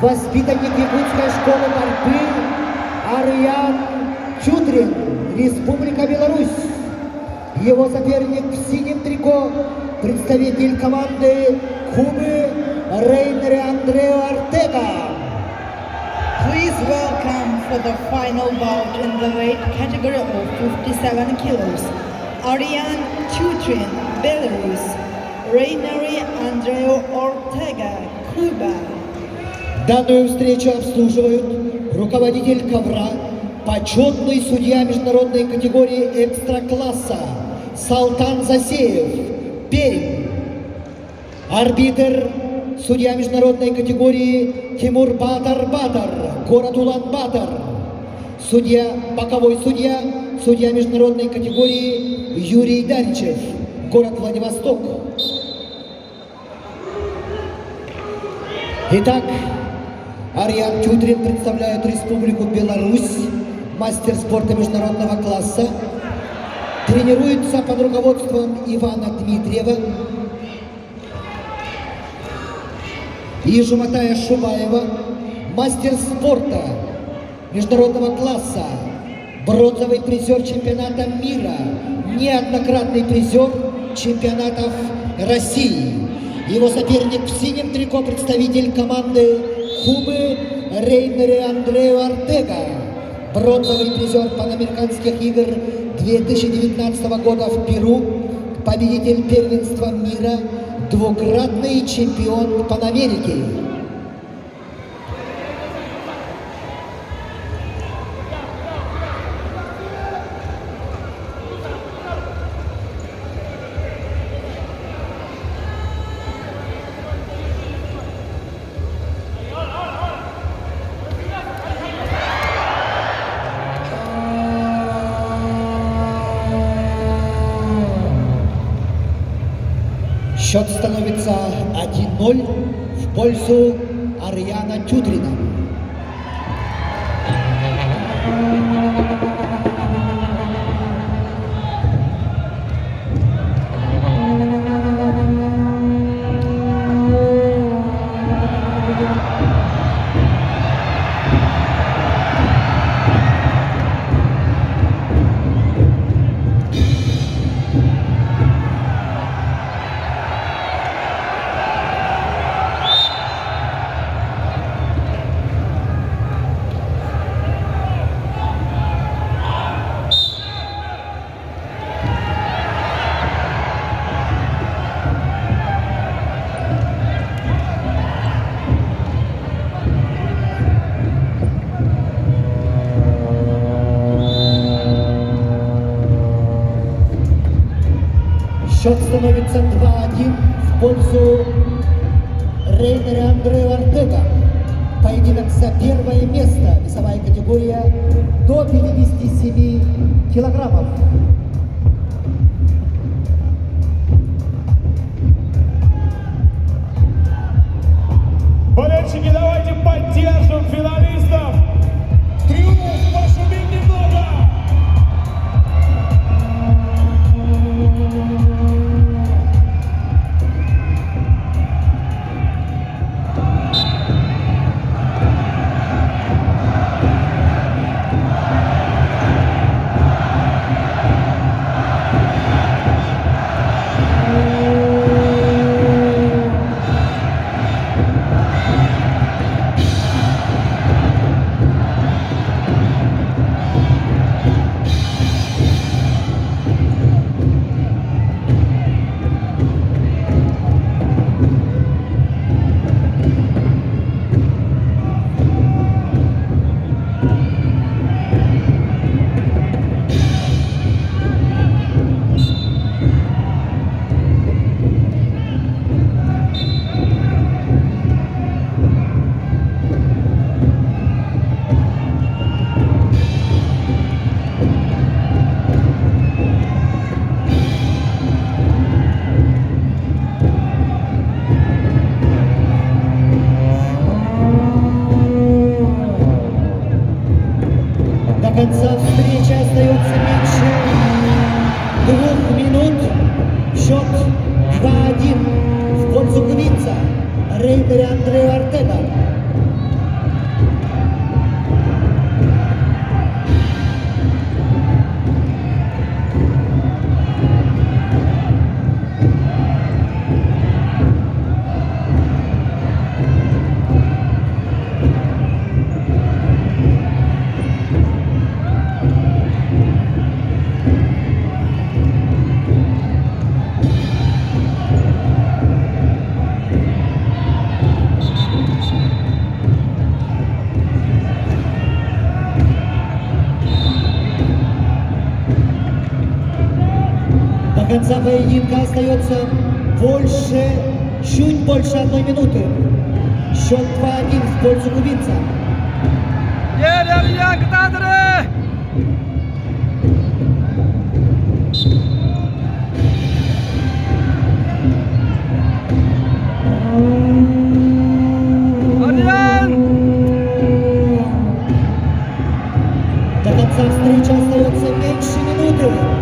Воспитанник якутской школы борьбы Арьян Чутрин, Республика Беларусь. Его соперник в синем трико, представитель команды Кубы Рейнер Андрео Артега. Please welcome for the final bout in the weight category of 57 kilos, Aryan Chutrin, Belarus, Reinari Andreo Ortega, Cuba. Данную встречу обслуживают руководитель ковра, почетный судья международной категории экстра-класса Салтан Засеев, Пермь. Арбитр, судья международной категории Тимур Батар, город Улан-Батор. Судья, боковой судья, судья международной категории Юрий Даричев, город Владивосток. Итак, Арьян Чутрин представляет Республику Беларусь, мастер спорта международного класса. Тренируется под руководством Ивана Дмитриева и Жуматая Шубаева, мастер спорта международного класса, бронзовый призер чемпионата мира, неоднократный призер чемпионатов России. Его соперник в синем трико, представитель команды Кубы Рейнер Андрео Артега, бронзовый призер Панамериканских игр 2019 года в Перу, победитель первенства мира, двукратный чемпион Панамерики. Счет становится 1-0 в пользу Арьяна Чутрина. Счет становится 2-1 в пользу Рейнера Андрео Артега. Поединок за первое место, весовая категория до 57 килограммов. Болельщики, давайте поддержим финалистов! Триумф, пошумим немного! конца поединка остается чуть больше 1 минуты. Счет 2-1 в пользу кубинца. Geliyor Kadri. Adrian. До конца встречи остается меньше минуты.